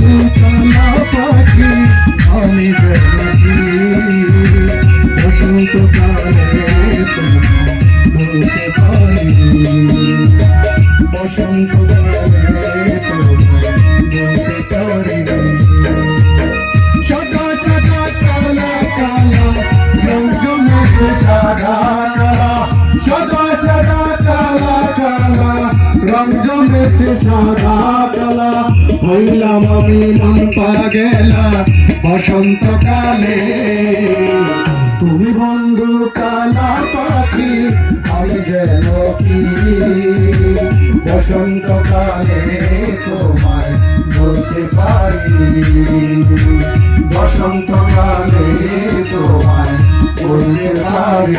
কালা পাখি আমি দেখি বসন্তকালে বলতে পারি বসন্তকালে বলতে পারি সাদা সাদা কালা কালা জমজমে সাদা কালা সাদা সাদা কালা কালা রং জমেছে সাদা কালা হইলাম আমি মন পাগেলা বসন্তকালে তুমি বন্ধু কালা পাখি আমি যেন কি বসন্তকালে তোমায় বলতে পারি বসন্তকালে তোমায় বলতে পারি